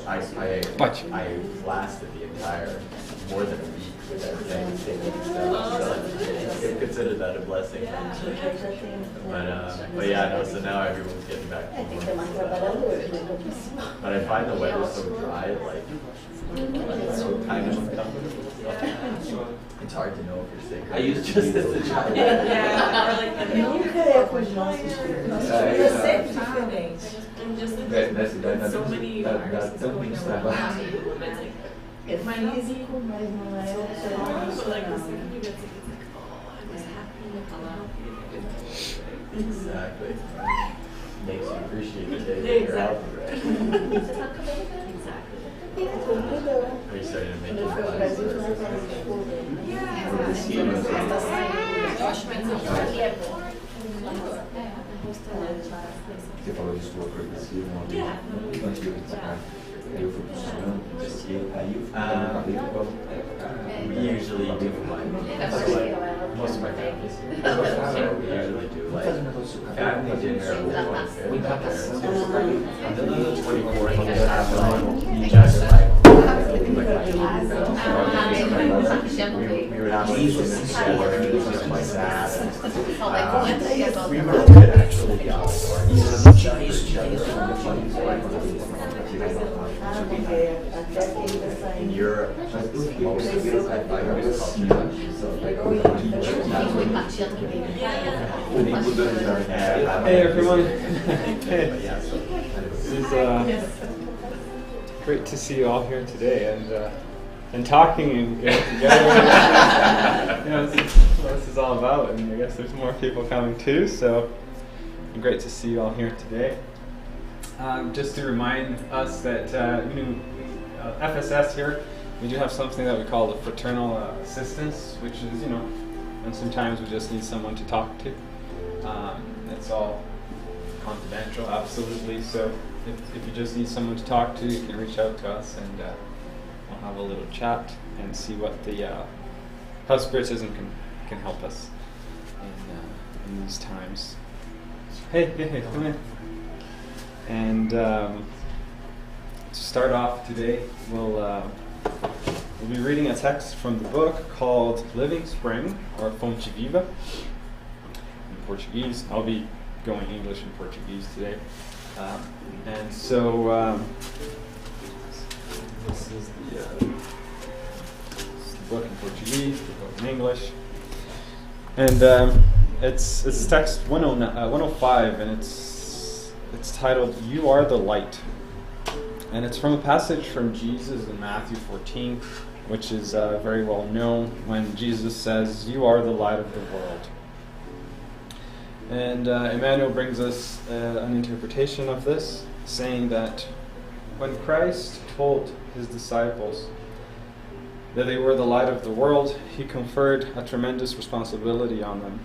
I lasted the entire more than a week with everything singing and stuff. So I consider that a blessing. But yeah, no. So now everyone's getting back to work. But I find the weather so dry, like it's so kind of uncomfortable. It's hard to know if you're sick. I use just as a child. Yeah, or like the milk. So many viruses going around. It might not be so strong, but like the second you get sick, it's like, oh, I was happy with the love. Exactly. Makes you appreciate the day you're out, right? Exactly. Are you starting to make it plans? Você falou de escola progressiva, uma vez antes de eu vir pra cá, aí eu fui pro Suzano, aí eu fui pra minha We usually do mine. So like, most of my families. So we usually do like family dinner with my parents. And then on the 24th, we'll just have like each other like we would have like dinner together, just like that. We were actually the outdoors. In Europe, most of it I find is culture. So like, Hey everyone. Hey. But yeah, so This is great to see you all here today and talking and getting together. This is what this is all about, and I guess there's more people coming too. So great to see you all here today. Just to remind us that FSS here, we do have something that we call the fraternal assistance, which is and sometimes we just need someone to talk to. It's all confidential, absolutely. So if you just need someone to talk to, you can reach out to us, and we'll have a little chat and see what how Spiritism can help us in these times. Hey, come in. And to start off today, we'll be reading a text from the book called Living Spring, or Fonte Viva in Portuguese. I'll be going English and Portuguese today. And so this is the book in Portuguese, the book in English. And it's text 105, and it's titled, "You Are the Light." And it's from a passage from Jesus in Matthew 14, which is very well known, when Jesus says, "You are the light of the world." And Emmanuel brings us an interpretation of this, saying that when Christ told his disciples that they were the light of the world, he conferred a tremendous responsibility on them.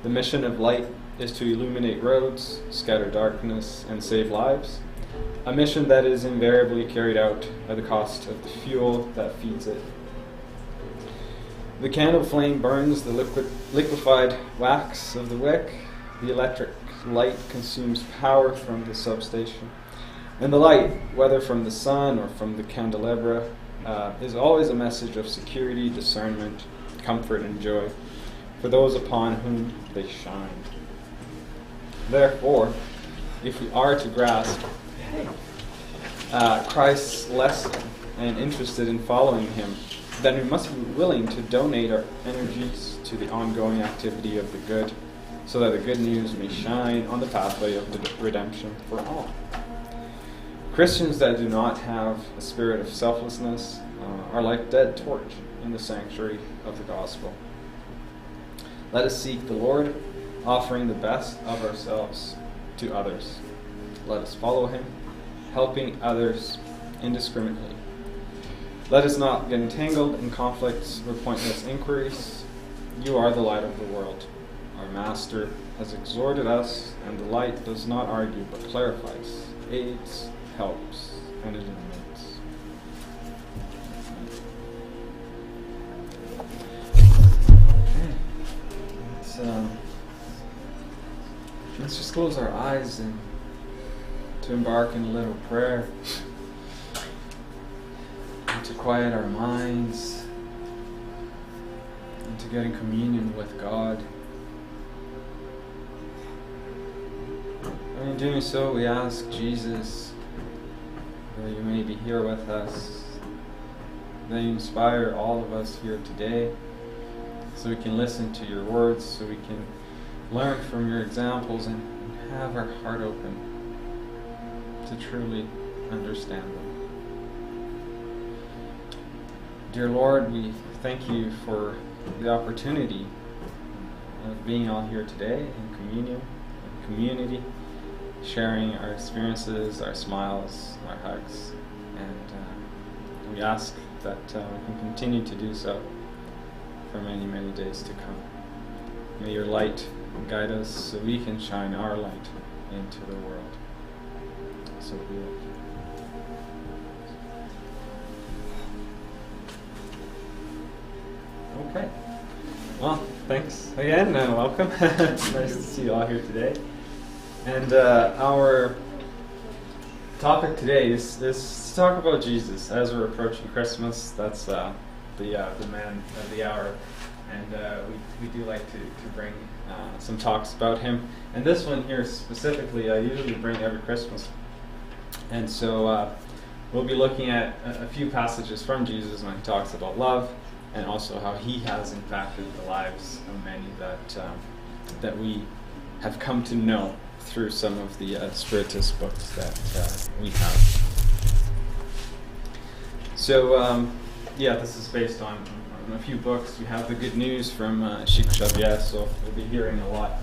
The mission of light is to illuminate roads, scatter darkness, and save lives, a mission that is invariably carried out at the cost of the fuel that feeds it. The candle flame burns the liquefied wax of the wick, the electric light consumes power from the substation, and the light, whether from the sun or from the candelabra, is always a message of security, discernment, comfort, and joy for those upon whom they shine. Therefore, if we are to grasp Christ's lesson and interested in following him, then we must be willing to donate our energies to the ongoing activity of the good, so that the good news may shine on the pathway of the redemption for all. Christians that do not have a spirit of selflessness are like dead torch in the sanctuary of the gospel. Let us seek the Lord, offering the best of ourselves to others. Let us follow him, helping others indiscriminately. Let us not get entangled in conflicts or pointless inquiries. You are the light of the world. Our Master has exhorted us, and the light does not argue but clarifies, aids, helps, and illuminates. Let's just close our eyes and to embark in a little prayer. to quiet our minds, and to get in communion with God. And in doing so, we ask Jesus that you may be here with us, that you inspire all of us here today, so we can listen to your words, so we can learn from your examples and have our heart open to truly understand them. Dear Lord, we thank you for the opportunity of being all here today in communion, in community, sharing our experiences, our smiles, our hugs, and we ask that we can continue to do so for many, many days to come. May your light guide us so we can shine our light into the world. So be it. Okay. Well, thanks again and welcome. Nice to see you all here today. And our topic today is to talk about Jesus as we're approaching Christmas. That's the man of the hour, and we do like to bring some talks about him. And this one here specifically, I usually bring every Christmas. And so we'll be looking at a few passages from Jesus when he talks about love, and also how he has impacted the lives of many that we have come to know through some of the Spiritist books that we have. So, this is based on a few books. We have the Good News from Chico Xavier, so we'll be hearing a lot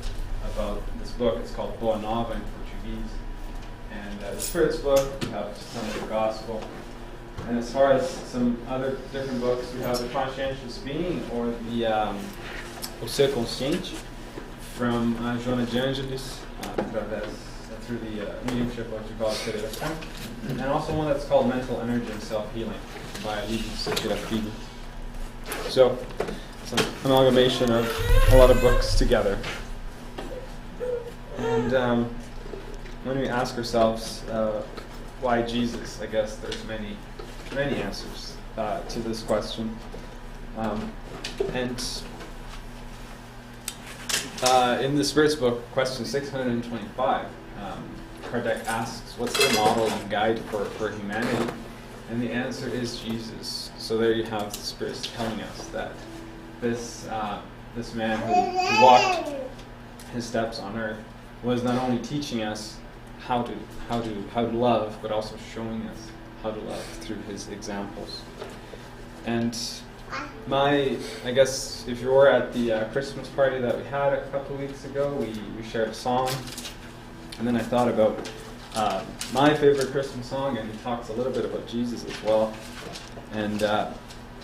about this book. It's called Boa Nova in Portuguese. And the Spirit's book, we have some of the Gospel. And as far as some other different books, we have The Conscientious Being, or the O Ser Consciente, from Joana de Angelis, through the mediumship, what you call it, and also one that's called Mental Energy and Self-Healing by Lidis Serafini. So it's an amalgamation of a lot of books together. And when we ask ourselves, why Jesus? I guess there's many answers to this question. In the Spirit's book, question 625, Kardec asks, what's the model and guide for humanity? And the answer is Jesus. So there you have the Spirit telling us that this man who walked his steps on earth was not only teaching us how to love, but also showing us how to love through his examples. And I guess if you were at the Christmas party that we had a couple of weeks ago, we shared a song, and then I thought about my favorite Christmas song, and he talks a little bit about Jesus as well. And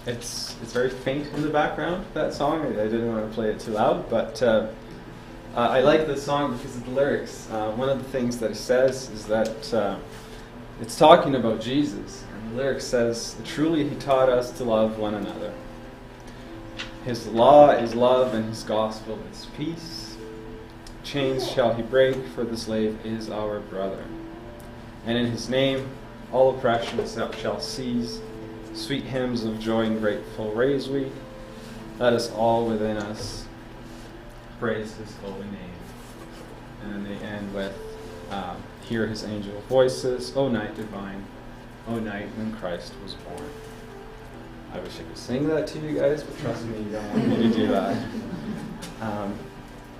it's very faint in the background, that song. I didn't want to play it too loud, but I like this song because of the lyrics. One of the things that it says is that it's talking about Jesus. And the lyric says, truly he taught us to love one another. His law is love and his gospel is peace. Chains shall he break, for the slave is our brother. And in his name all oppression shall cease. Sweet hymns of joy and grateful raise we. Let us all within us praise his holy name. And then they end with, hear his angel voices, O night divine, O night when Christ was born. I wish I could sing that to you guys, but trust me, you don't want me to do that.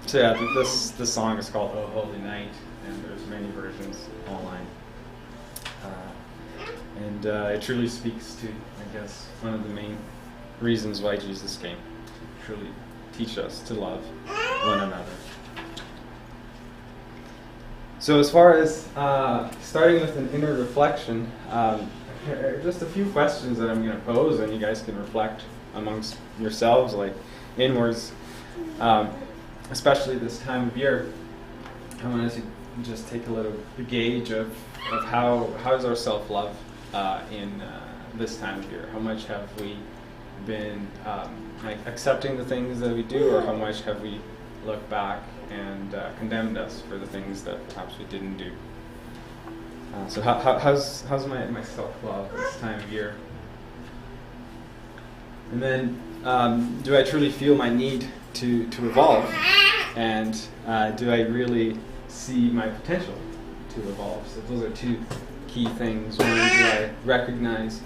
This song is called O Holy Night, and there's many versions online. And it truly speaks to, I guess, one of the main reasons why Jesus came. Truly teach us to love one another. So as far as starting with an inner reflection, just a few questions that I'm going to pose, and you guys can reflect amongst yourselves, like inwards, especially this time of year. I wanted to just take a little gauge of how is our self-love in this time of year. How much have we been accepting the things that we do, or how much have we looked back and condemned us for the things that perhaps we didn't do? So how's my self-love this time of year? And then, do I truly feel my need to evolve? And do I really see my potential to evolve? So those are two key things. One, do I recognize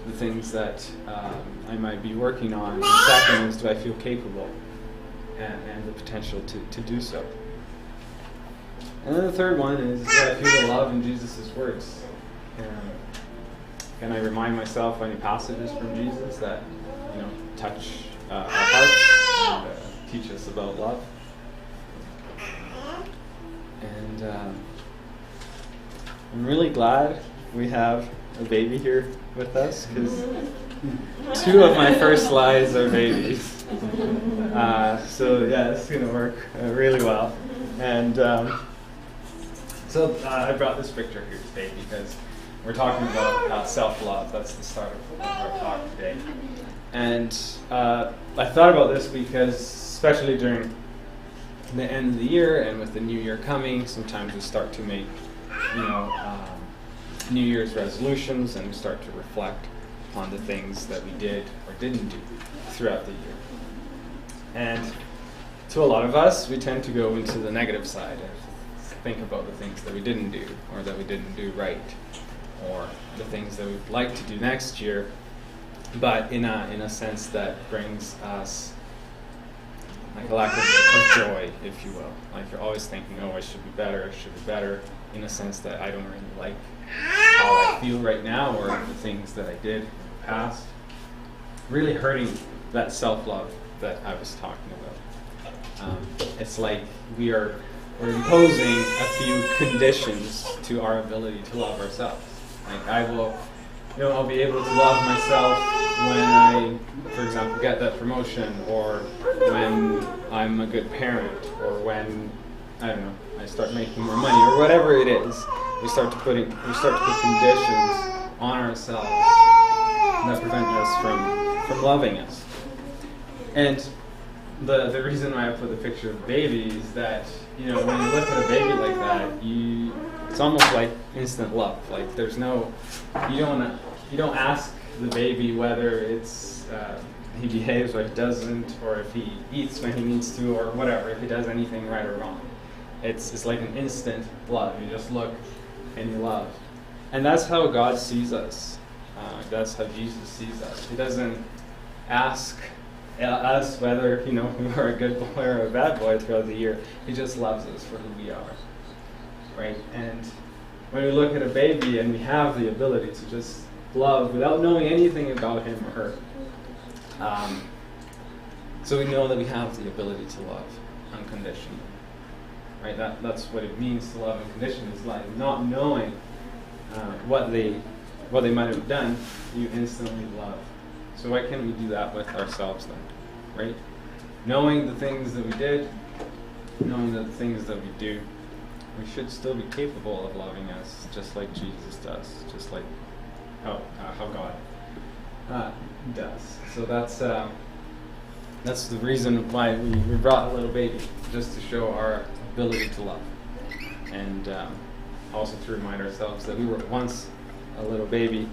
the things that I might be working on? And second is, do I feel capable and the potential to do so? And then the third one is, do I feel the love in Jesus' words? Can I remind myself any passages from Jesus that touch our hearts and teach us about love? And I'm really glad we have a baby here with us, because two of my first slides are babies. So yeah, it's going to work really well. And so I brought this picture here today because we're talking about self-love. That's the start of our talk today. And I thought about this because, especially during the end of the year and with the new year coming, sometimes we start to make, New Year's resolutions, and we start to reflect on the things that we did or didn't do throughout the year. And to a lot of us, we tend to go into the negative side and think about the things that we didn't do or that we didn't do right, or the things that we'd like to do next year, but in a sense that brings us like a lack of joy, if you will. Like you're always thinking, oh, I should be better, in a sense that I don't really like how I feel right now or the things that I did in the past. Really hurting that self-love that I was talking about. It's like we're imposing a few conditions to our ability to love ourselves. Like I'll be able to love myself when I, for example, get that promotion, or when I'm a good parent, or when, I start making more money, or whatever it is. We start to put conditions on ourselves that prevent us from loving us. And the reason why I put the picture of the baby is that, when you look at a baby like that, it's almost like instant love. Like there's no, you don't ask the baby whether it's he behaves or he doesn't, or if he eats when he needs to, or whatever, if he does anything right or wrong. It's like an instant love. You just look and you love. And that's how God sees us. That's how Jesus sees us. He doesn't ask us whether we are a good boy or a bad boy throughout the year. He just loves us for who we are, right? And when we look at a baby and we have the ability to just love without knowing anything about him or her, so we know that we have the ability to love unconditionally, right? That's what it means to love unconditionally. It's like not knowing what they might have done, you instantly love. So why can't we do that with ourselves then, right? Knowing the things that we did, knowing the things that we do, we should still be capable of loving us just like Jesus does, just like how God does. So that's the reason why we brought a little baby, just to show our ability to love, and also to remind ourselves that we were once a little baby,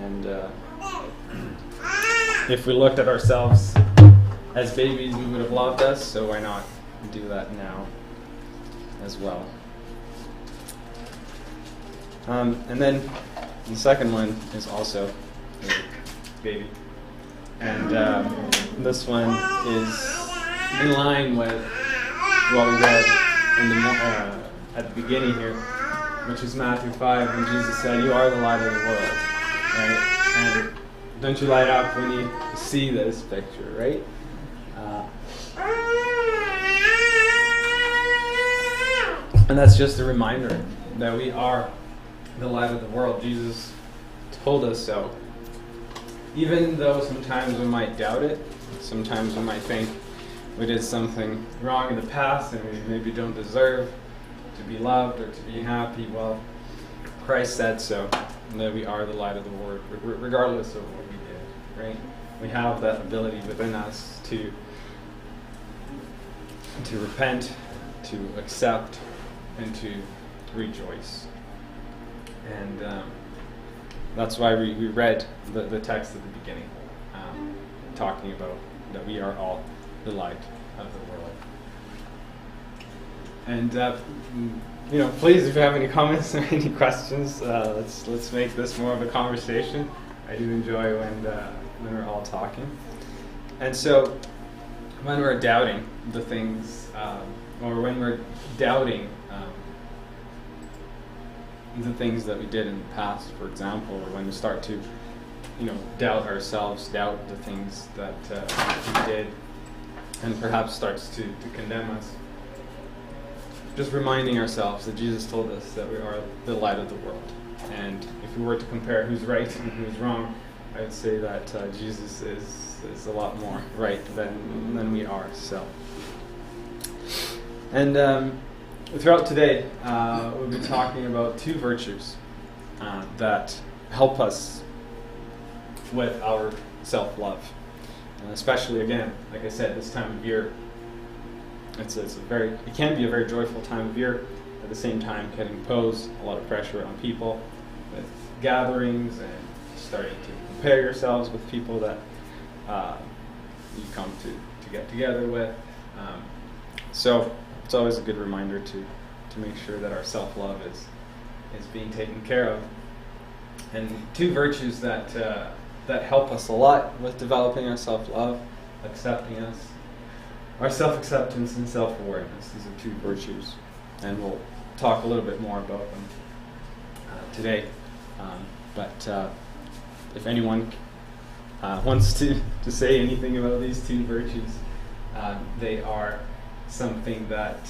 and if we looked at ourselves as babies, we would have loved us, so why not do that now as well? And then the second one is also a baby. And this one is in line with what we read at the beginning here, which is Matthew 5, when Jesus said, "You are the light of the world," right? And don't you light up when you see this picture, right? And that's just a reminder that we are the light of the world. Jesus told us so. Even though sometimes we might doubt it, sometimes we might think we did something wrong in the past and we maybe don't deserve to be loved or to be happy, well, Christ said so, and that we are the light of the world, regardless of what we did, right? We have that ability within us to repent, to accept, and to rejoice. And that's why we read the text at the beginning, talking about that we are all the light of the world. And please, if you have any comments or any questions, let's make this more of a conversation. I do enjoy when we're all talking. And so, when we're doubting the things, or when we're doubting the things that we did in the past, for example, or when we start to, doubt ourselves, doubt the things that we did, and perhaps starts to condemn us. Just reminding ourselves that Jesus told us that we are the light of the world. And if we were to compare who's right and who's wrong, I would say that Jesus is a lot more right than we are. So, and throughout today, we'll be talking about two virtues that help us with our self-love, and especially, again, like I said, this time of year. It can be a very joyful time of year. At the same time, can impose a lot of pressure on people with gatherings and starting to compare yourselves with people that you come to get together with. So it's always a good reminder to make sure that our self-love is being taken care of. And two virtues that help us a lot with developing our self-love, accepting us, our self-acceptance and self-awareness. These are two virtues, and we'll talk a little bit more about them today. But if anyone wants to say anything about these two virtues, they are something that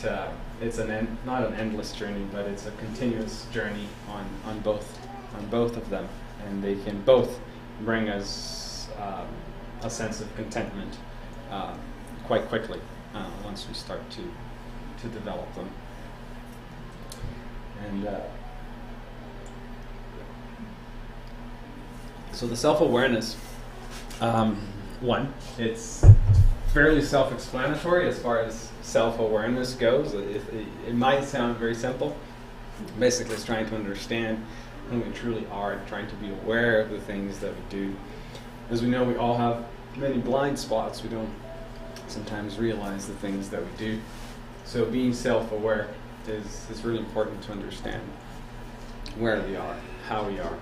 it's not an endless journey, but it's a continuous journey on both of them, and they can both bring us a sense of contentment quite quickly once we start to develop them. And so the self-awareness one, it's fairly self-explanatory as far as self-awareness goes. It might sound very simple. Basically, it's trying to understand who we truly are, trying to be aware of the things that we do. As we know, we all have many blind spots. We don't sometimes realize the things that we do. So being self-aware is really important to understand where we are, how we are.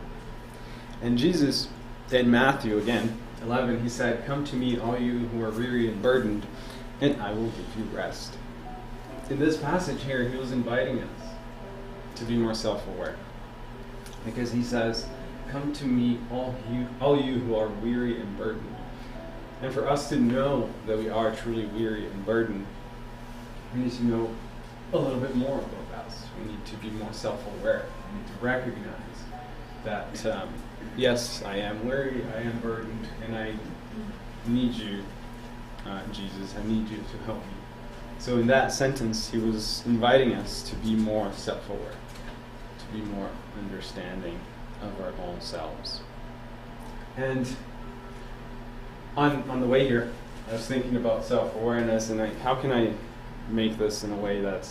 And Jesus, in Matthew, again, 11, he said, "Come to me, all you who are weary and burdened, and I will give you rest." In this passage here, he was inviting us to be more self-aware. Because he says, "Come to me, all you who are weary and burdened." And for us to know that we are truly weary and burdened, we need to know a little bit more about us. We need to be more self-aware. We need to recognize that, yes, I am weary, I am burdened, and I need you, Jesus. I need you to help me. So in that sentence, he was inviting us to be more self-aware, to be more understanding of our own selves. And on the way here, I was thinking about self-awareness and how can I make this in a way that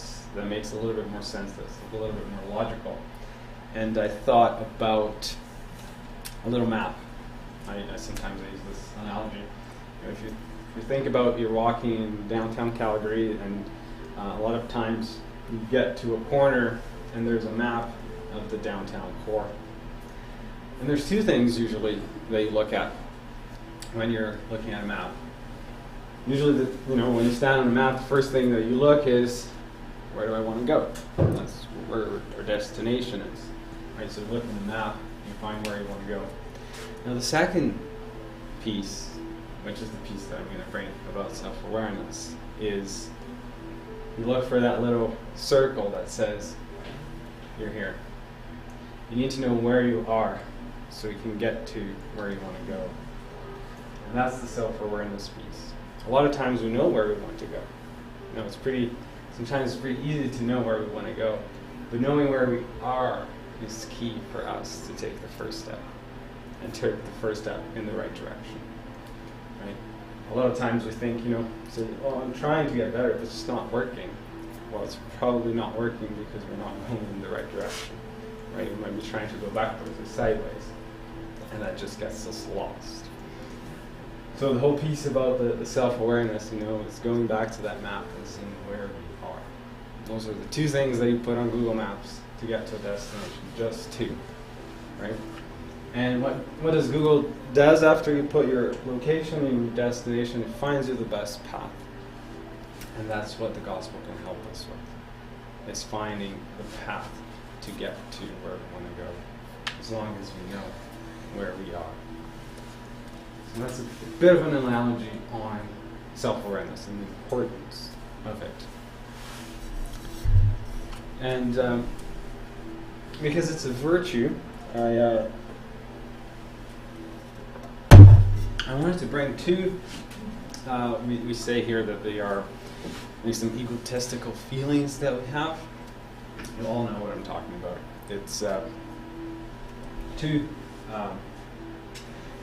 makes a little bit more sense, that's a little bit more logical. And I thought about a little map. I sometimes use this analogy. If you think about you're walking in downtown Calgary, and a lot of times you get to a corner and there's a map of the downtown core. And there's two things usually that you look at when you're looking at a map. Usually, when you stand on a map, the first thing that you look is, where do I want to go? That's where our destination is. Right? So you look at the map, you find where you want to go. Now the second piece, which is the piece that I'm going to bring about self-awareness, is you look for that little circle that says, you're here. You need to know where you are so you can get to where you want to go. And that's the self-awareness piece. A lot of times we know where we want to go. Sometimes it's pretty easy to know where we want to go. But knowing where we are is key for us to take the first step. And take the first step in the right direction. Right? A lot of times we think, say, oh, I'm trying to get better, but it's just not working. Well, it's probably not working because we're not going in the right direction. Right? We might be trying to go backwards or sideways. And that just gets us lost. So the whole piece about the self-awareness, is going back to that map and seeing where we are. Those are the two things that you put on Google Maps to get to a destination, just two, right? And what does Google does after you put your location and your destination? It finds you the best path. And that's what the gospel can help us with, is finding the path to get to where we want to go, as long as we know where we are. So that's a bit of an analogy on self-awareness and the importance of it. And because it's a virtue, I wanted to bring two, we say here that they are some egotistical feelings that we have. You all know what I'm talking about. It's two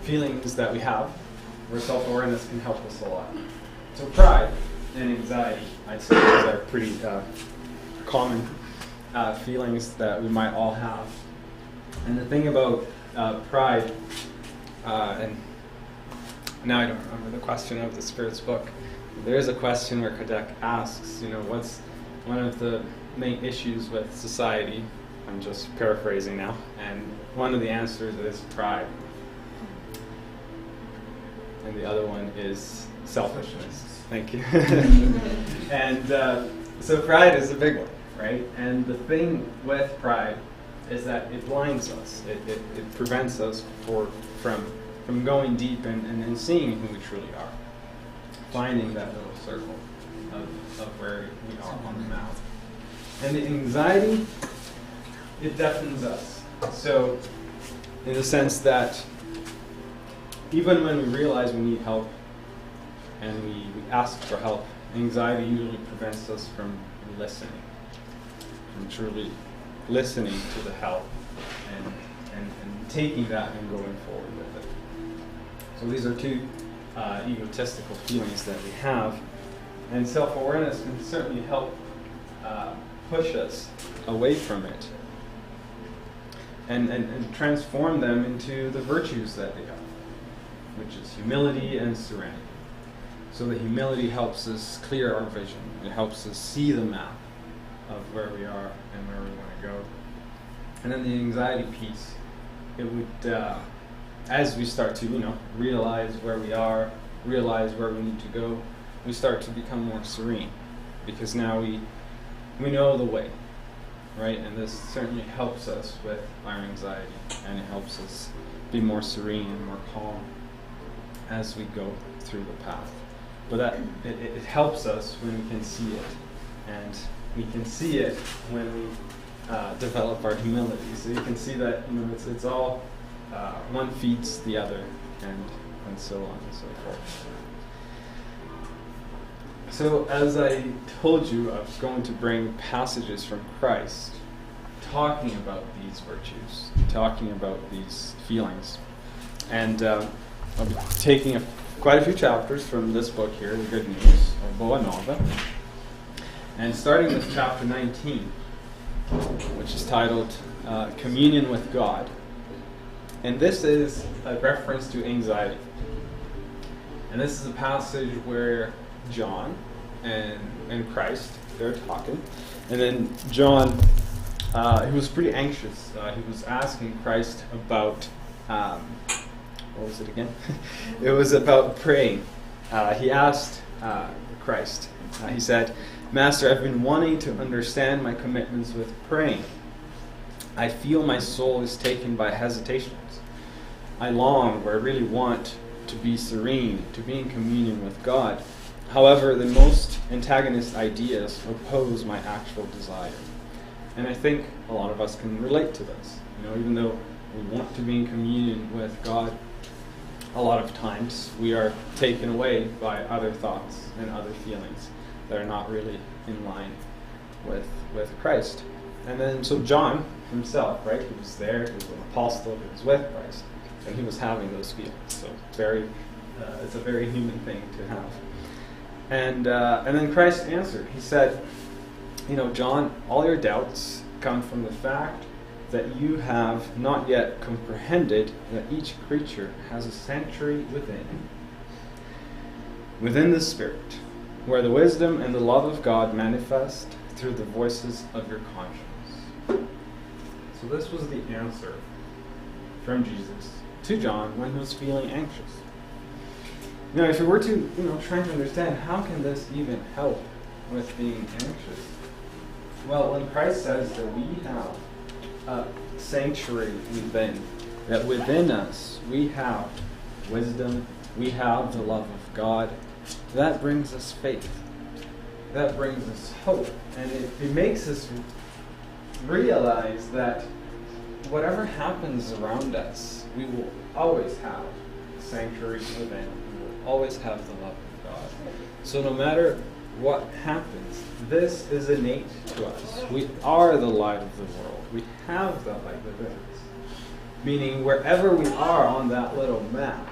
feelings that we have where self-awareness can help us a lot. So pride and anxiety, I'd say, those are pretty common feelings that we might all have. And the thing about pride, and now I don't remember the question of the Spirit's book. There is a question where Kardec asks, what's one of the main issues with society? I'm just paraphrasing now. And one of the answers is pride. And the other one is selfishness. Thank you. And so pride is a big one, right? And the thing with pride is that it blinds us. It prevents us from going deep and seeing who we truly are. Finding that little circle of where we are on the map. And the anxiety, it deafens us. So, in the sense that even when we realize we need help and we ask for help, anxiety usually prevents us from listening, from truly listening to the help and taking that and going forward with it. So these are two egotistical feelings that we have, and self-awareness can certainly help push us away from it and transform them into the virtues that they have, which is humility and serenity. So the humility helps us clear our vision. It helps us see the map of where we are and where we want to go. And then the anxiety piece, it would, as we start to, realize where we are, realize where we need to go, we start to become more serene, because now we know the way, right? And this certainly helps us with our anxiety, and it helps us be more serene and more calm as we go through the path. But that it helps us when we can see it, and we can see it when we develop our humility. So you can see that it's all one feeds the other, and so on and so forth. So as I told you, I was going to bring passages from Christ talking about these virtues, talking about these feelings. And I'll be taking quite a few chapters from this book here, The Good News, or Boa Nova, and starting with chapter 19, which is titled Communion with God. And this is a reference to anxiety. And this is a passage where John and Christ, they're talking. And then John, he was pretty anxious. He was asking Christ about, what was it again? It was about praying. He asked Christ, he said, "Master, I've been wanting to understand my commitments with praying. I feel my soul is taken by hesitations. I long, or I really want, to be serene, to be in communion with God. However, the most antagonist ideas oppose my actual desire." And I think a lot of us can relate to this. Even though we want to be in communion with God, a lot of times we are taken away by other thoughts and other feelings that are not really in line with Christ. And then, so John himself, right, he was there, he was an apostle, he was with Christ, and he was having those feelings. So it's a very human thing to have. And then Christ answered. He said, "John, all your doubts come from the fact that you have not yet comprehended that each creature has a sanctuary within, within the Spirit, where the wisdom and the love of God manifest through the voices of your conscience. So this was the answer from Jesus to John when he was feeling anxious. Now, if we were to, try to understand how can this even help with being anxious? Well, when Christ says that we have a sanctuary within, that within us we have wisdom, we have the love of God, that brings us faith. That brings us hope. And it makes us realize that whatever happens around us, we will always have a sanctuary within. We will always have the love of God. So no matter what happens, this is innate to us. We are the light of the world. We have that light within us. Meaning wherever we are on that little map,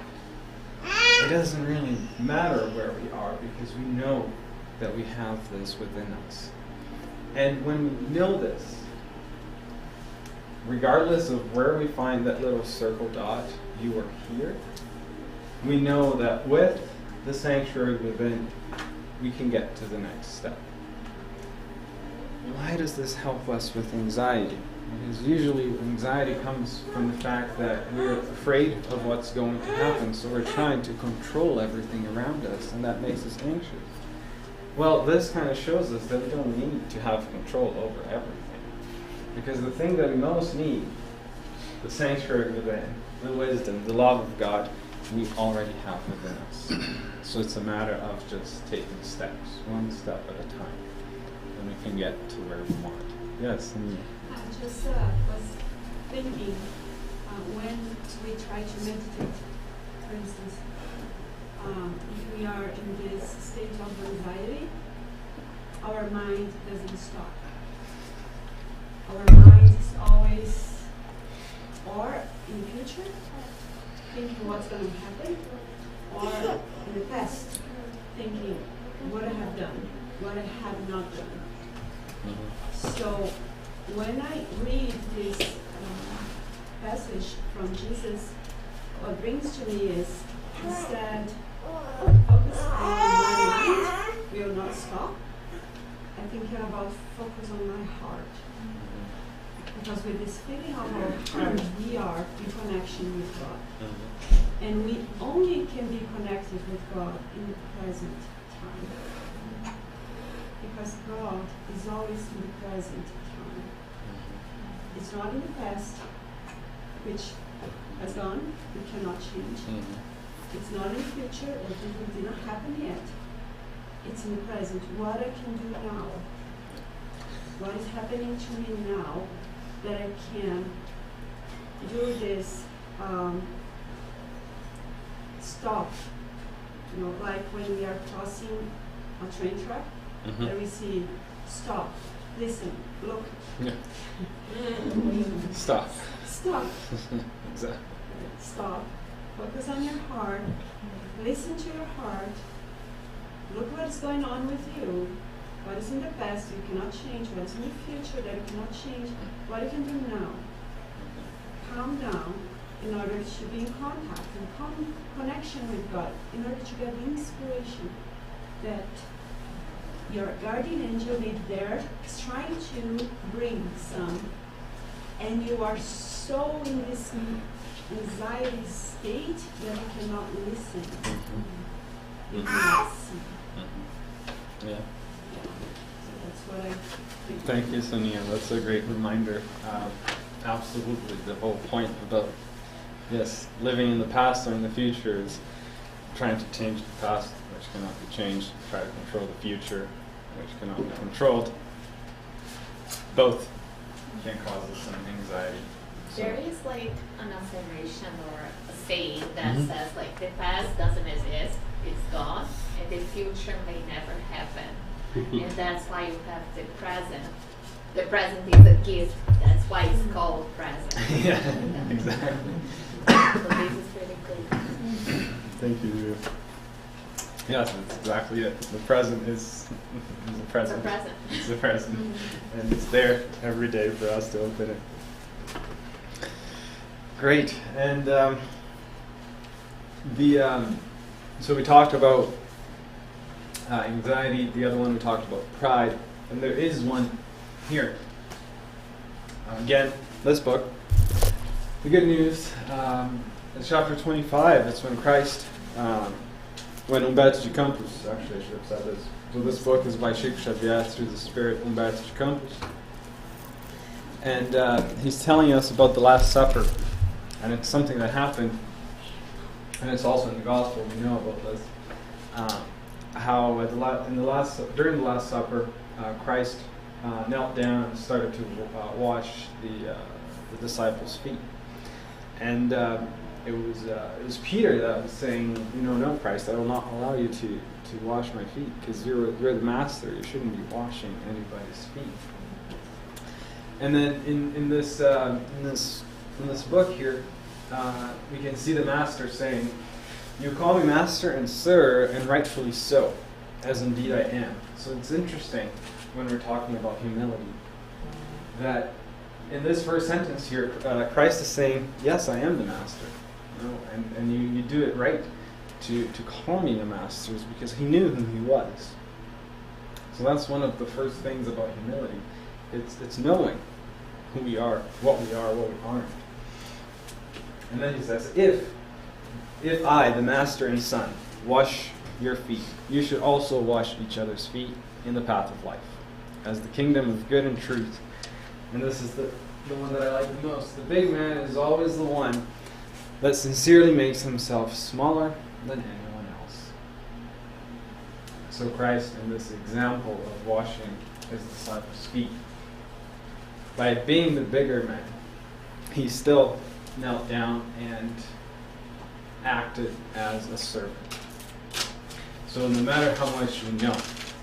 it doesn't really matter where we are because we know that we have this within us. And when we know this, regardless of where we find that little circle dot, you are here, we know that with the sanctuary within, we can get to the next step. Why does this help us with anxiety? Because usually anxiety comes from the fact that we're afraid of what's going to happen, so we're trying to control everything around us, and that makes us anxious. Well, this kind of shows us that we don't need to have control over everything. Because the thing that we most need, the sanctuary within, the wisdom, the love of God, we already have within us. So it's a matter of just taking steps, one step at a time, and we can get to where we want. Yes, and I just was thinking, when we try to meditate, for instance, if we are in this state of anxiety, our mind doesn't stop. Our mind is always, or in the future, thinking what's going to happen, or in the past, thinking what I have done, what I have not done. So when I read this passage from Jesus, what brings to me is instead focus on my mind will not stop. I'm thinking about focus on my heart. Because with this feeling of our heart, we are in connection with God. And we only can be connected with God in the present time. Because God is always in the present time. It's not in the past, which has gone, we cannot change. It's not in the future, it did not happen yet. It's in the present. What I can do now, what is happening to me now, that I can do this stop. Like when we are crossing a train track, and we see stop, listen, look. Yeah. Stop. Stop. Exactly. Stop. Focus on your heart. Listen to your heart. Look what is going on with you. What is in the past you cannot change. What is in the future that you cannot change. What you can do now. Calm down in order to be in contact and connection with God, in order to get the inspiration that your guardian angel is there, is trying to bring some, and you are so in this anxiety state that you cannot listen. You cannot see. Yeah. So that's what I think. Thank you, Sonia. That's a great reminder. Absolutely. The whole point about, yes, living in the past or in the future is trying to change the past, which cannot be changed, try to control the future, which cannot be controlled. Both can cause us some anxiety. So. There is like an affirmation or a saying that says like the past doesn't exist, it's gone, and the future may never happen. And that's why you have the present. The present is a gift, that's why it's called present. Yeah, exactly. So this is really good. Thank you. Yes, that's exactly it. The present is the present. The present. It's the present. And it's there every day for us to open it. Great. And so we talked about anxiety. The other one we talked about pride. And there is one here. Again, this book, the good news, in chapter 25, it's when Christ, when Humberto de Campos, actually I should have said this. So this book is by Chico Xavier through the spirit Humberto de Campos. And he's telling us about the Last Supper. And it's something that happened, and it's also in the Gospel, we know about this. How during the Last Supper, Christ knelt down and started to wash the disciples' feet. And it was Peter that was saying, no, Christ, I will not allow you to wash my feet, because you're the master. You shouldn't be washing anybody's feet. And then in this book here, we can see the master saying, "You call me master and sir, and rightfully so, as indeed I am." So it's interesting when we're talking about humility that in this first sentence here, Christ is saying, "Yes, I am the master," and you do it right to call me the master, because he knew who he was. So that's one of the first things about humility. It's knowing who we are, what we aren't. And then he says, if I, the master and son, wash your feet, you should also wash each other's feet in the path of life, as the kingdom of good and truth. And this is the one that I like the most. The big man is always the one that sincerely makes himself smaller than anyone else. So Christ, in this example of washing his disciples' feet, by being the bigger man, he still knelt down and acted as a servant. So no matter how much we know,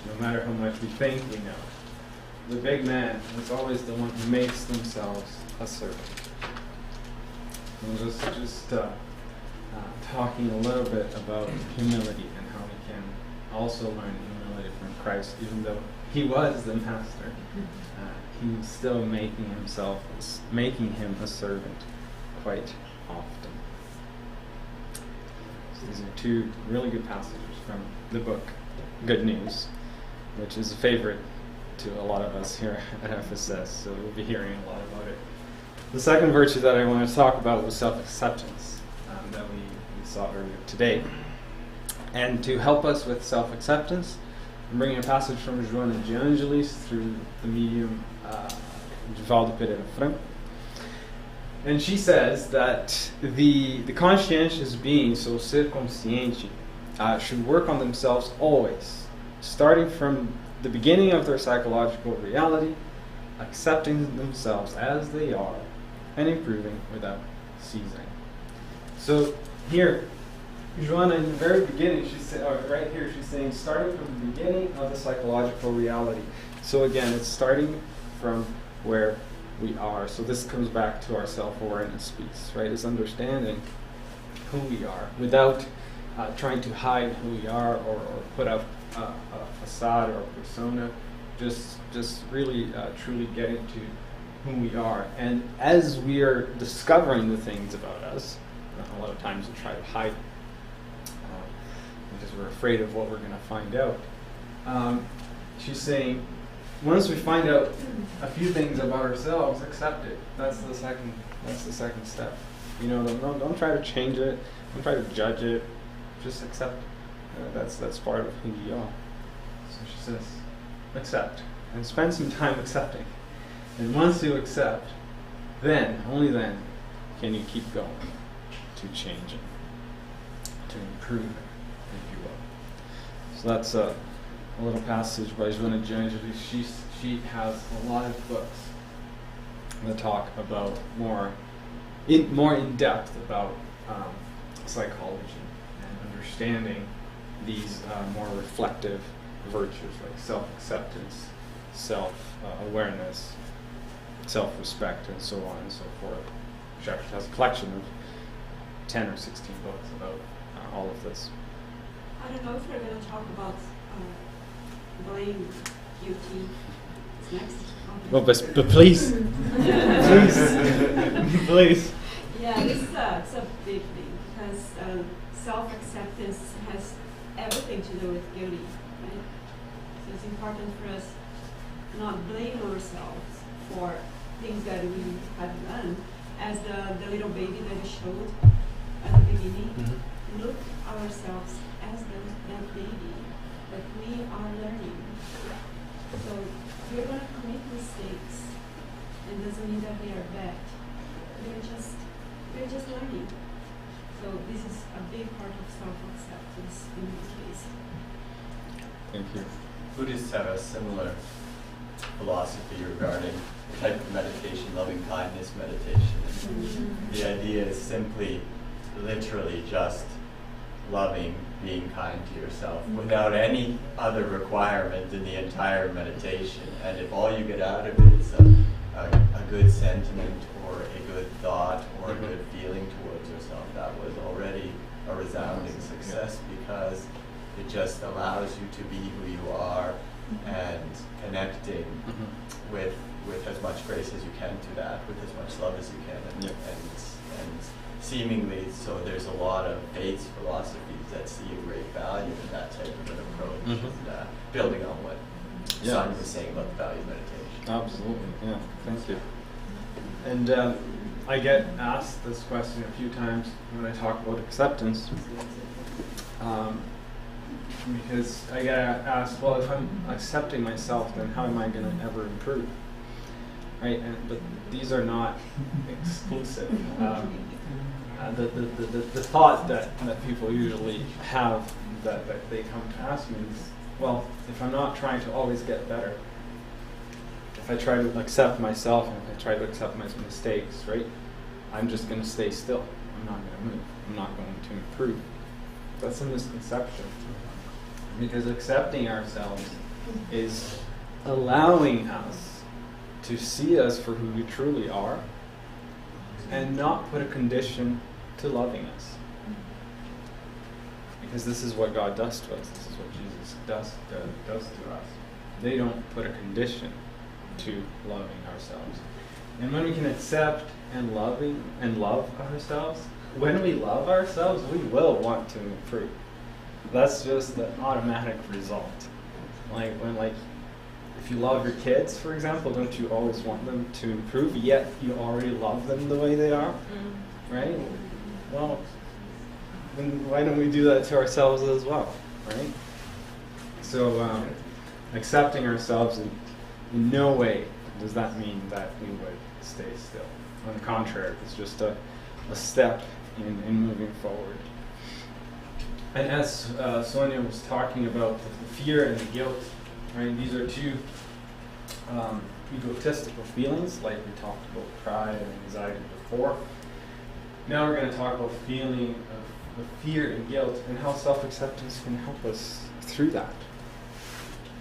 no matter how much we think we know, the big man is always the one who makes themselves a servant. And just talking a little bit about humility and how we can also learn humility from Christ, even though he was the master. He's still making him a servant quite often. So these are two really good passages from the book Good News, which is a favorite to a lot of us here at FSS, so we'll be hearing a lot about it. The second virtue that I want to talk about was self-acceptance, that we saw earlier today. And to help us with self-acceptance, I'm bringing a passage from Joana de Angelis through the medium Valdo Pereira Franco. And she says that the conscientious being, so ser consciente, should work on themselves always, starting from the beginning of their psychological reality, accepting themselves as they are, and improving without ceasing. So here, Joana, in the very beginning, right here, she's saying, starting from the beginning of the psychological reality. So again, it's starting from where we are. So this comes back to our self-awareness piece, right? It's understanding who we are without trying to hide who we are or put up a facade or a persona. Just really truly getting to who we are. And as we are discovering the things about us, a lot of times we try to hide because we're afraid of what we're going to find out. She's saying, once we find out a few things about ourselves, accept it. That's the second step. Don't try to change it. Don't try to judge it. Just accept it. That's part of who you are. So she says, accept, and spend some time accepting. And once you accept, then, only then, can you keep going to change it, to improve it, if you will. So that's a little passage by Joana de Angelis. She has a lot of books that talk about more in depth about psychology and understanding these more reflective virtues like self-acceptance, self-awareness, self-respect, and so on and so forth. She actually has a collection of 10 or 16 books about all of this. I don't know if we're going to talk about blame, guilty. It's next. Well, but please, please. Yeah, it's a big thing because self-acceptance has everything to do with guilty. right? So it's important for us to not blame ourselves for things that we have done. As the little baby that you showed at the beginning, look ourselves as that baby, that we are learning. So we're going to commit mistakes. It doesn't mean that they are bad. We're just learning. So this is a big part of self-acceptance in this case. Thank you. Buddhists have a similar philosophy regarding the type of meditation, loving kindness meditation. The idea is simply, literally just loving, being kind to yourself without any other requirement in the entire meditation. And if all you get out of it is a good sentiment or a good thought or a good feeling towards yourself, that was already a resounding success, because it just allows you to be who you are and connecting with as much grace as you can to that, with as much love as you can, and seemingly, so there's a lot of faiths, philosophies that see a great value in that type of an approach, and building on what Sonia was saying about the value of meditation. Absolutely, yeah, thank you. And I get asked this question a few times when I talk about acceptance, because I get asked, well, if I'm accepting myself, then how am I going to ever improve? Right? But these are not exclusive. The thought that people usually have that they come to ask me is, well, if I'm not trying to always get better, if I try to accept myself and if I try to accept my mistakes, right, I'm just going to stay still. I'm not going to move. I'm not going to improve. That's a misconception. Because accepting ourselves is allowing us to see us for who we truly are and not put a condition to loving us. Because this is what God does to us. This is what Jesus does to us. They don't put a condition to loving ourselves. And when we can accept and love ourselves, when we love ourselves, we will want to improve. That's just the automatic result. If you love your kids, for example, don't you always want them to improve, yet you already love them the way they are? Right? Well, then why don't we do that to ourselves as well, right? So accepting ourselves in no way does that mean that we would stay still. On the contrary, it's just a step in moving forward. And as Sonia was talking about the fear and the guilt, right? These are two egotistical feelings, like we talked about pride and anxiety before. Now we're going to talk about feeling of fear and guilt and how self-acceptance can help us through that.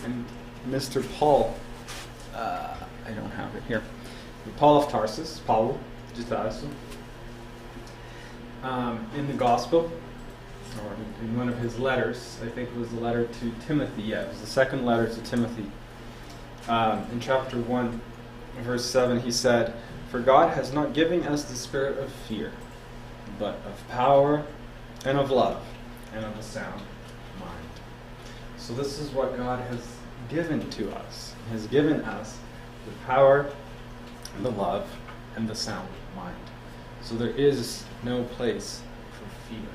And Mr. Paul, I don't have it here, Paul of Tarsus, Paulo de Tarso, in the Gospel, or in one of his letters, I think it was the letter to Timothy, it was the second letter to Timothy. In chapter 1, verse 7, he said, "For God has not given us the spirit of fear, but of power and of love and of a sound mind." So this is what God has given to us. He has given us the power, the love, and the sound mind. So there is no place for fear.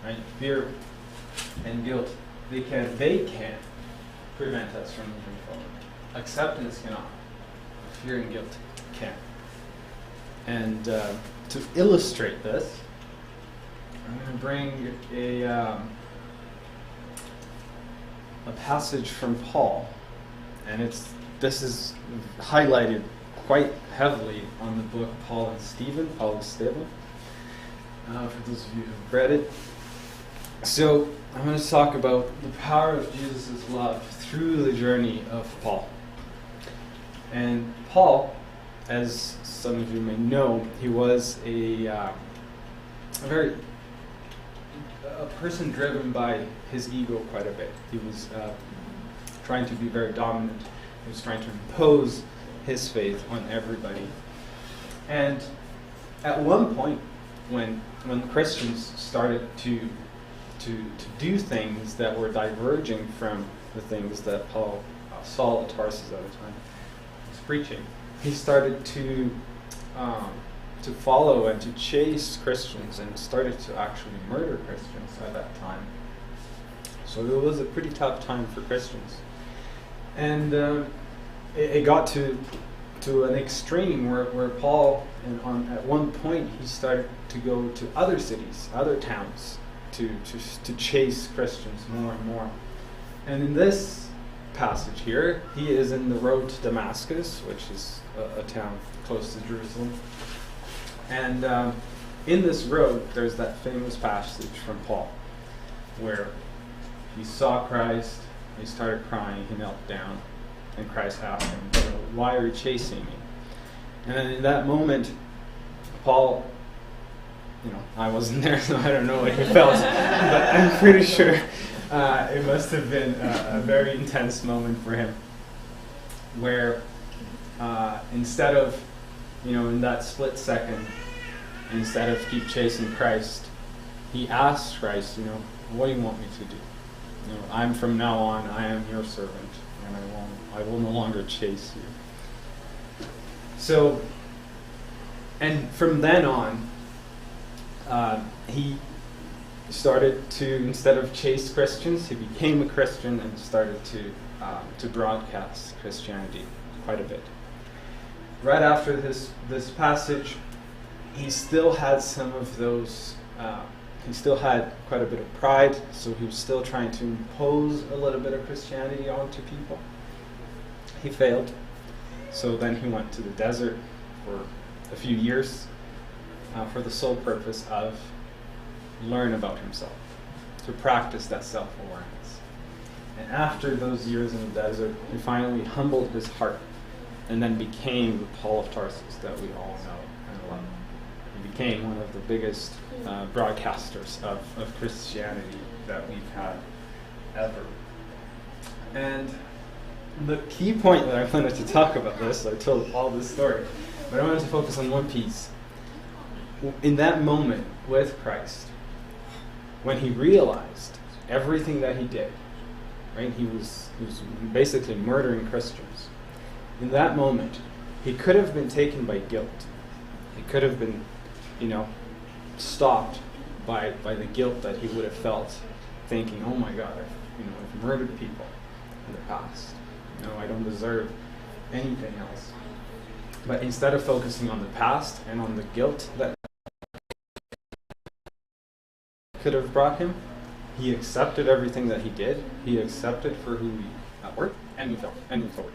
Right? Fear and guilt, they can prevent us from moving forward. Acceptance cannot. Fear and guilt can. And to illustrate this, I'm going to bring a passage from Paul, and this is highlighted quite heavily on the book Paul and Stephen, for those of you who've read it. So I'm going to talk about the power of Jesus' love through the journey of Paul. And Paul, as some of you may know, he was a person driven by his ego quite a bit. He was trying to be very dominant. He was trying to impose his faith on everybody. And at one point, when Christians started to to do things that were diverging from the things that Saul of Tarsus at the time was preaching. He started to follow and to chase Christians, and started to actually murder Christians at that time. So it was a pretty tough time for Christians. And it got to an extreme where Paul, at one point, he started to go to other cities, other towns, to chase Christians more and more. And in this passage here, he is in the road to Damascus, which is a town close to Jerusalem. And in this road, there's that famous passage from Paul, where he saw Christ, he started crying, he knelt down, and Christ asked him, "Why are you chasing me?" And then in that moment, Paul, I wasn't there, so I don't know what he felt, but I'm pretty sure it must have been a very intense moment for him, where instead of, in that split second, instead of keep chasing Christ, he asked Christ, "What do you want me to do? I'm from now on, I am your servant, and I will no longer chase you." So, and from then on, he started to, instead of chase Christians, he became a Christian and started to broadcast Christianity quite a bit. Right after this passage, he still had some of those. He still had quite a bit of pride, so he was still trying to impose a little bit of Christianity onto people. He failed, so then he went to the desert for a few years for the sole purpose of learn about himself, to practice that self-awareness. And after those years in the desert, he finally humbled his heart and then became the Paul of Tarsus that we all know and love. He became one of the biggest broadcasters of Christianity that we've had ever. And the key point that I wanted to talk about this, I told all this story, but I wanted to focus on one piece. In that moment with Christ, when he realized everything that he did, right? He was basically murdering Christians. In that moment, he could have been taken by guilt. He could have been, stopped by the guilt that he would have felt, thinking, "Oh my God, I've murdered people in the past. I don't deserve anything else." But instead of focusing on the past and on the guilt that could have brought him, he accepted everything that he did. He accepted for who he were, and moved forward.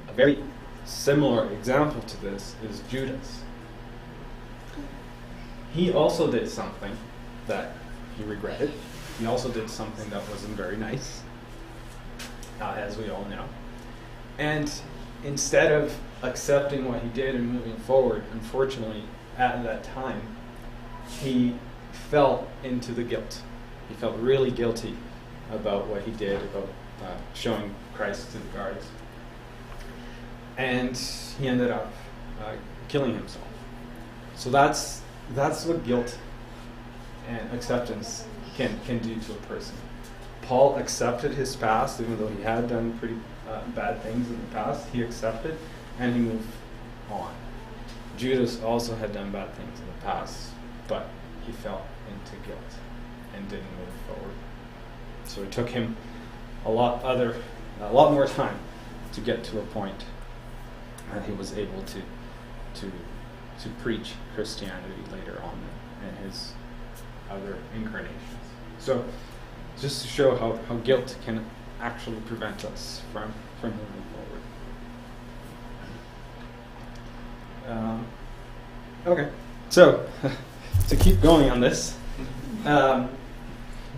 A very similar example to this is Judas. He also did something that he regretted. He also did something that wasn't very nice, as we all know. And instead of accepting what he did and moving forward, unfortunately, at that time, he fell into the guilt. He felt really guilty about what he did, about showing Christ to the guards. And he ended up killing himself. So that's what guilt and acceptance can do to a person. Paul accepted his past, even though he had done pretty bad things in the past. He accepted, and he moved on. Judas also had done bad things in the past, but he fell into guilt and didn't move forward. So it took him a lot more time to get to a point that he was able to preach Christianity later on in his other incarnations. So just to show how guilt can actually prevent us from moving forward. Okay, so to keep going on this,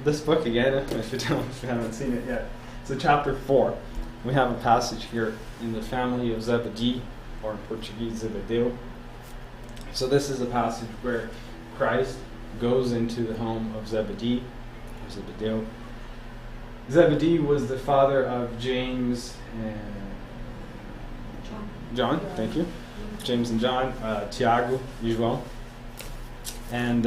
this book again, if you haven't seen it yet, so chapter 4, we have a passage here in the family of Zebedee, or in Portuguese, Zebedeu. So this is a passage where Christ goes into the home of Zebedee, or Zebedeu. Zebedee was the father of James and John, thank you. James and John, Tiago, João. And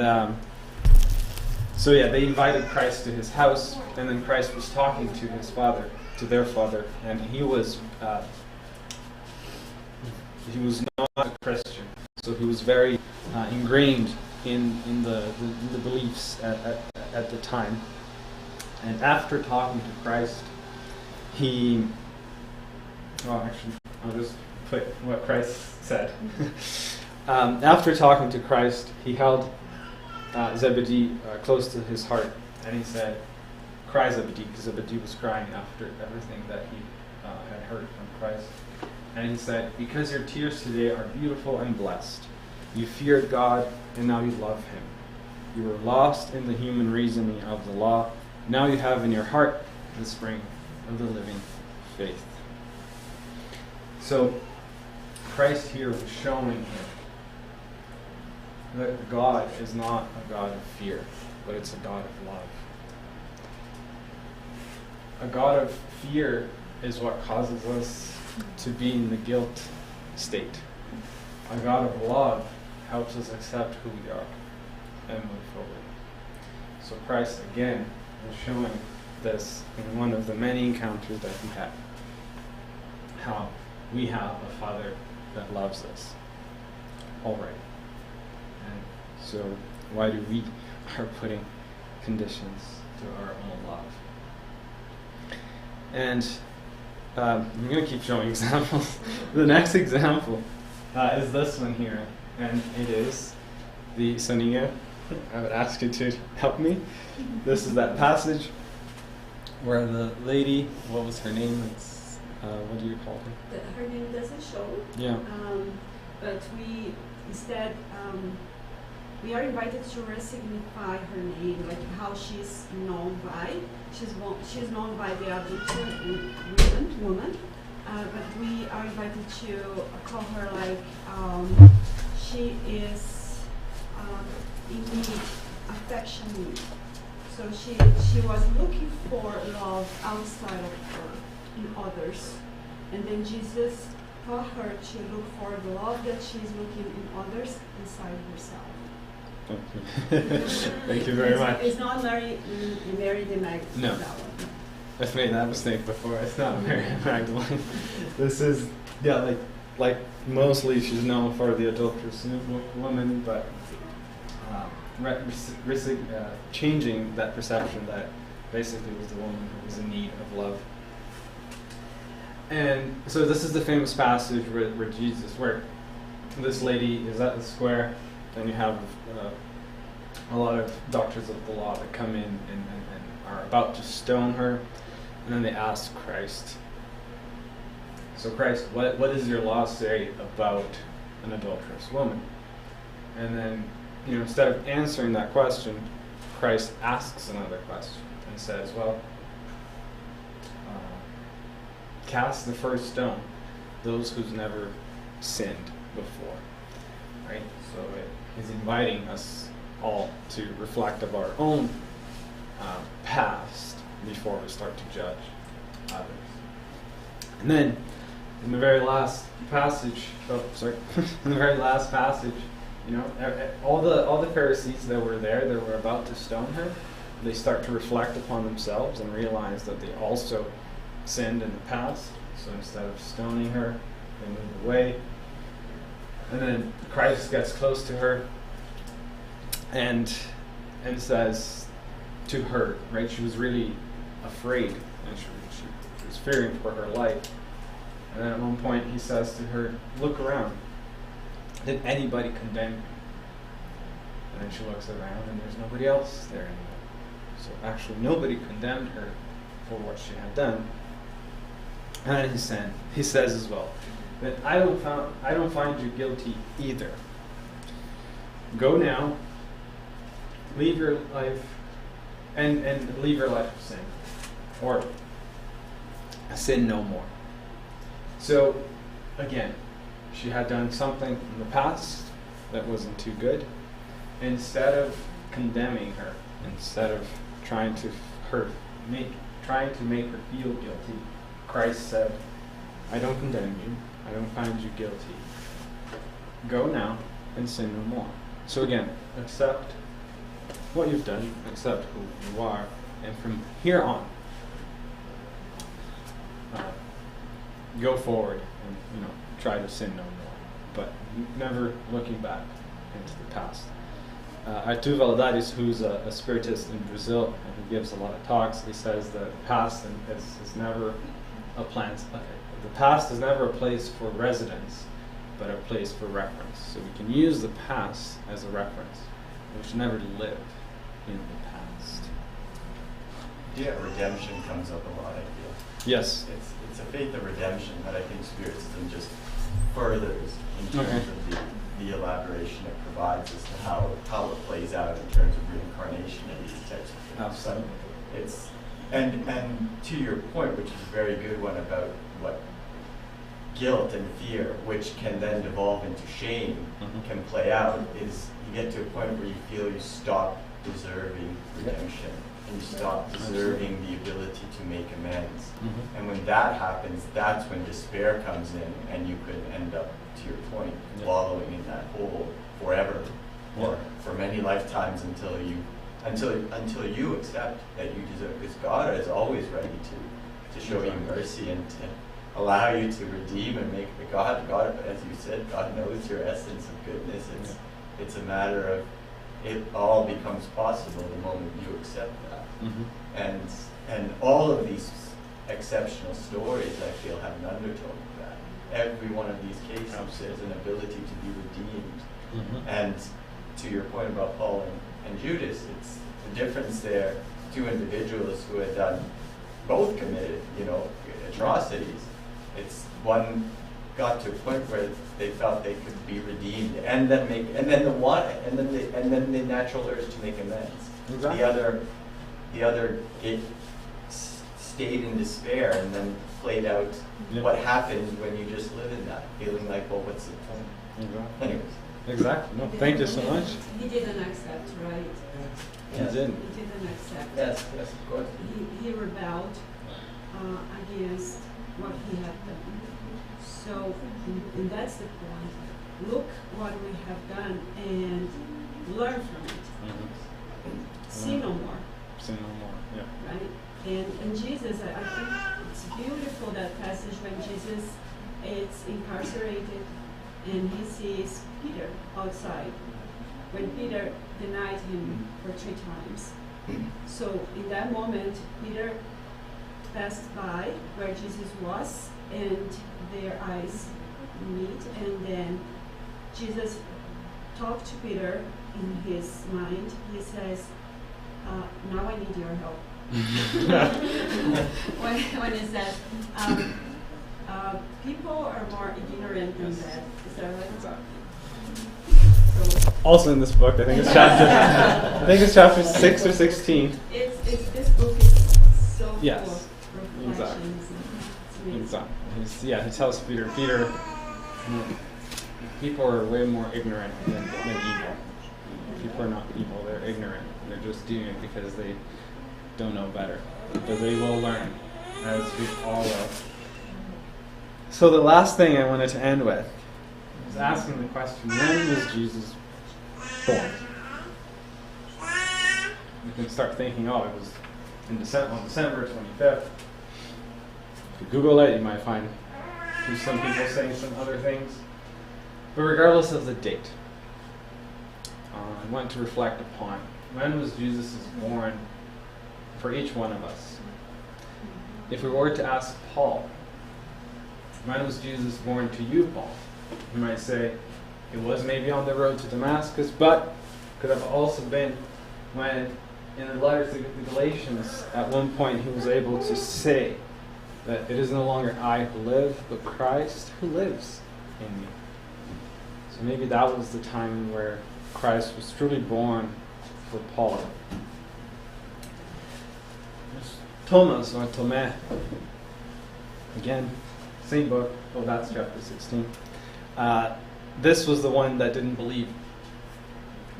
So yeah, they invited Christ to his house, and then Christ was talking to his father, to their father, and he was not a Christian, so he was very ingrained in the beliefs at the time. And after talking to Christ, I'll just put what Christ said. After talking to Christ, he held Zebedee close to his heart, and he said, "Cry, Zebedee," because Zebedee was crying after everything that he had heard from Christ. And he said, "Because your tears today are beautiful and blessed. You feared God, and now you love him. You were lost in the human reasoning of the law. Now you have in your heart the spring of the living faith." So Christ here was showing him that God is not a God of fear, but it's a God of love. A God of fear is what causes us to be in the guilt state. A God of love helps us accept who we are and move forward. So Christ again was showing this in one of the many encounters that he had. How we have a Father that loves us. All right. And so why do we are putting conditions to our own love? And I'm going to keep showing examples. The next example is this one here. And it is the Sonia. I would ask you to help me. This is that passage where the lady, what was her name? What do you call her? Her name doesn't show. Yeah. But we instead we are invited to re-signify her name, like how she's known by. She's known by the adulterous woman, but we are invited to call her like she is in need, affection need. So she was looking for love outside of her, in others, and then Jesus taught her to look for the love that she's looking in others inside herself. Thank you very much. It's not Mary the Magdalene. No. I've made that mistake before. It's not Mary Magdalene. This is, like mostly she's known for the adulterous woman, but changing that perception that basically was the woman who was in need of love. And so this is the famous passage where Jesus, where this lady is at the square, and you have a lot of doctors of the law that come in and are about to stone her, and then they ask Christ, so Christ, what does your law say about an adulterous woman? And then, instead of answering that question, Christ asks another question and says, well, cast the first stone, those who's never sinned before, right? So it is inviting us all to reflect of our own past before we start to judge others. And then, in the very last passage, in the very last passage, all the Pharisees that were there, that were about to stone her, they start to reflect upon themselves and realize that they also sinned in the past. So instead of stoning her, they move away. And then Christ gets close to her and says to her, right? She was really afraid, and she was fearing for her life. And then at one point he says to her, look around. Did anybody condemn you? And then she looks around and there's nobody else there anymore. So actually nobody condemned her for what she had done. And then he says as well, that I don't find you guilty either. Go now, leave your life, and leave your life of sin, or sin no more. So, again, she had done something in the past that wasn't too good. Instead of condemning her, instead of trying to make her feel guilty, Christ said, I don't condemn you. I don't find you guilty. Go now and sin no more. So again, accept what you've done, accept who you are, and from here on, go forward and try to sin no more, but never looking back into the past. Artur Valadares, who's a Spiritist in Brazil, and he gives a lot of talks, he says that the past is never a place for residence, but a place for reference. So we can use the past as a reference. We should never live in the past. Yeah, redemption comes up a lot, I feel. Yes. It's a faith of redemption that I think Spiritism just furthers in terms of the elaboration it provides as to how it plays out in terms of reincarnation and these types of things. Absolutely. It's and to your point, which is a very good one about what guilt and fear, which can then devolve into shame, can play out, is you get to a point where you feel you stop deserving redemption and you stop deserving the ability to make amends. And when that happens, that's when despair comes in, and you could end up, to your point, wallowing in that hole forever, or for many lifetimes until you accept that you deserve. Because God is always ready to show you mercy and to allow you to redeem and make the God, as you said, God knows your essence of goodness. It's a matter of it all becomes possible the moment you accept that. And all of these exceptional stories, I feel, have an undertone of that. Every one of these cases, there's an ability to be redeemed. And to your point about Paul and Judas, it's the difference there. Two individuals who had both committed, atrocities. It's one got to a point where they felt they could be redeemed, and then the natural urge to make amends. Exactly. The other stayed in despair, and then played out what happens when you just live in that, feeling like, well, what's the point? Anyways. Exactly. No, thank you so much. He didn't accept, right? He didn't. He didn't accept. Yes, of course. He rebelled against what he had done. So, and that's the point. Look what we have done and learn from it. Sin no more. Sin no more, yeah. Right? And Jesus, I think it's beautiful, that passage when Jesus is incarcerated and he sees Peter outside. When Peter denied him for 3 times. So in that moment, Peter passed by where Jesus was, and their eyes meet, and then Jesus talked to Peter in his mind. He says, now I need your help. when he says, people are more ignorant than that. Is that right? So, also in this book, I think it's chapter 6 or 16. It's this book is so full Yes. of reflections. Exactly. He tells Peter, people are way more ignorant than evil. People are not evil, they're ignorant. They're just doing it because they don't know better. But they will learn, as we all will. So the last thing I wanted to end with is asking the question, when was Jesus born? You can start thinking, it was on December 25th. If you Google it, you might find some people saying some other things. But regardless of the date, I want to reflect upon, when was Jesus born for each one of us? If we were to ask Paul, when was Jesus born to you, Paul? You might say, it was maybe on the road to Damascus, but could have also been when, in the letter to the Galatians, at one point he was able to say that it is no longer I who live, but Christ who lives in me. So maybe that was the time where Christ was truly born for Paul. Thomas, or Thomas, again, same book. That's chapter 16. This was the one that didn't believe,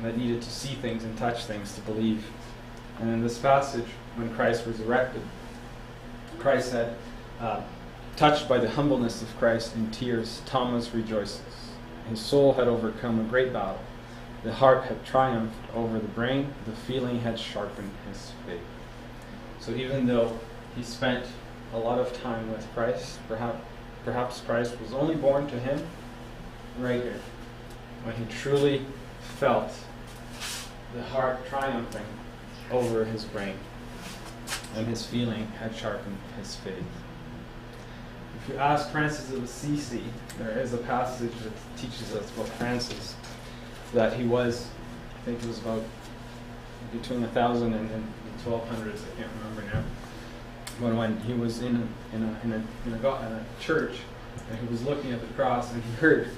that needed to see things and touch things to believe. And in this passage, when Christ resurrected, Christ said, touched by the humbleness of Christ in tears, Thomas rejoices. His soul had overcome a great battle, The heart had triumphed over the brain, the feeling had sharpened his faith. So even though he spent a lot of time with Christ, perhaps Christ was only born to him right here, when he truly felt the heart triumphing over his brain, and his feeling had sharpened his faith. If you ask Francis of Assisi, there is a passage that teaches us about Francis, that he was, I think it was about between 1,000 and 1200s, I can't remember now, when he was in a church, and he was looking at the cross, and he heard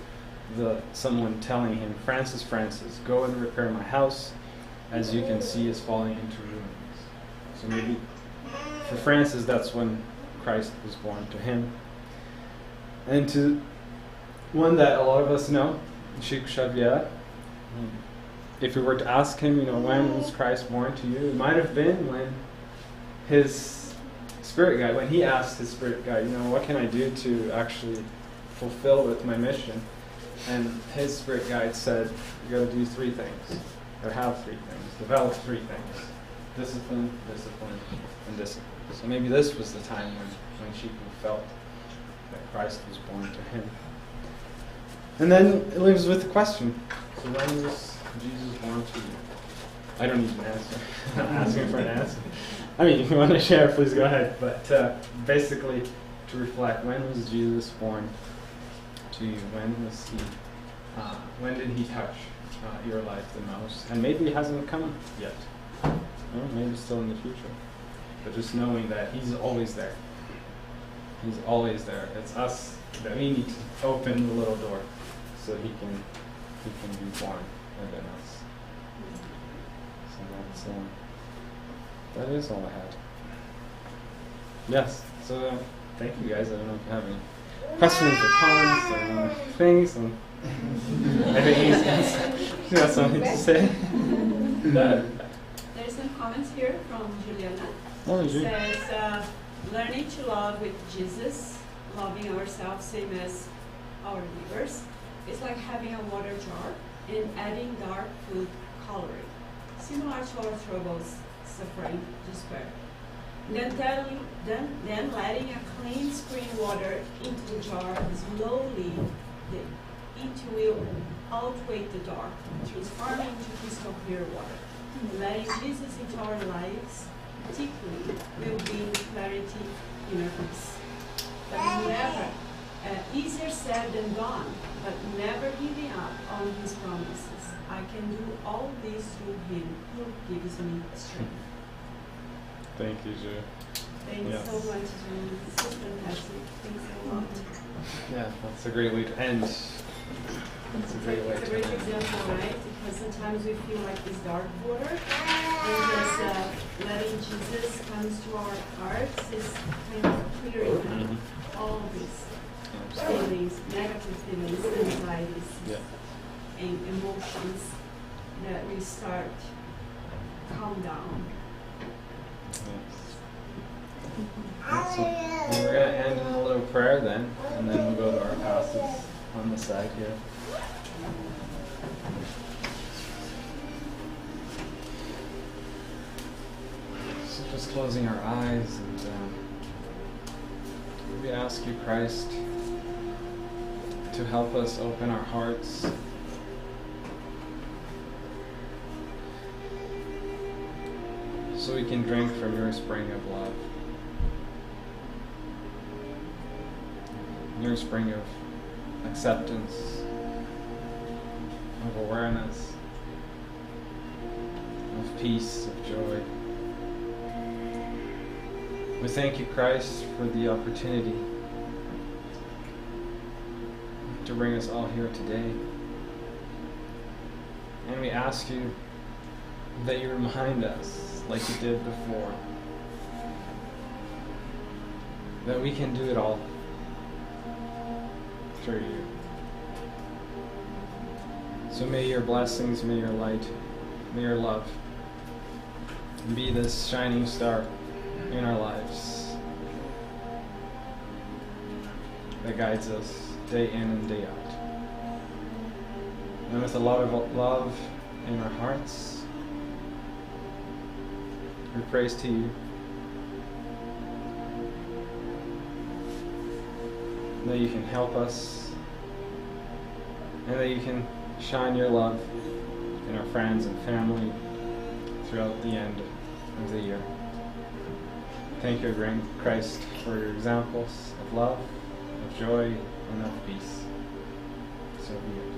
someone telling him, Francis, Francis, go and repair my house, as you can see is falling into ruins. So maybe for Francis, that's when Christ was born to him. And to one that a lot of us know, Chico Xavier, if we were to ask him, when was Christ born to you? It might have been when his spirit guide, when he asked his spirit guide, what can I do to actually fulfill with my mission? And his spirit guide said, you got to do 3 things, or have 3 things, develop 3 things: discipline, discipline, and discipline. So maybe this was the time when Chico felt that Christ was born to him. And then it leaves with the question, so when was Jesus born to you? I don't need an answer. I'm not asking for an answer. I mean, if you want to share, please go ahead. But basically, to reflect, when was Jesus born to you? When did he touch your life the most? And maybe it hasn't come yet. Maybe still in the future. But just knowing that he's always there. He's always there. It's us that we need to open the little door so he can be born within us. So that is all I had. Yes. So thank you guys. I don't know if you have any questions or comments or things. I think he's got something to say. There's some comments here from Juliana. It says, learning to love with Jesus, loving ourselves same as our neighbors, is like having a water jar and adding dark food coloring, similar to our troubles, suffering, despair. Then letting a clean spring water into the jar slowly, it will outweigh the dark, transforming into crystal clear water. Letting Jesus into our lives deeply will bring clarity in our peace. That is never easier said than done, but never giving up on his promises. I can do all this through him who gives me strength. Thank you, Joe. Thanks so much, Joe. This is fantastic. Thanks a lot. Yeah, that's a great way to end. It's a great example, right? Because sometimes we feel like this dark water, and just letting Jesus come to our hearts is kind of clearing all these feelings, negative feelings, anxieties, and emotions that we start calm down. So, we're going to end in a little prayer then, and then we'll go to our passage on the side here. So just closing our eyes, and we ask you, Christ, to help us open our hearts so we can drink from your spring of love, your spring of acceptance, of awareness, of peace, of joy. We thank you, Christ, for the opportunity to bring us all here today. And we ask you that you remind us, like you did before, that we can do it all through you. So may your blessings, may your light, may your love be this shining star in our lives that guides us day in and day out. And with a lot of love in our hearts, we praise to you. That you can help us, and that you can shine your love in our friends and family throughout the end of the year. Thank you, great Christ, for your examples of love, of joy, and of peace. So be it.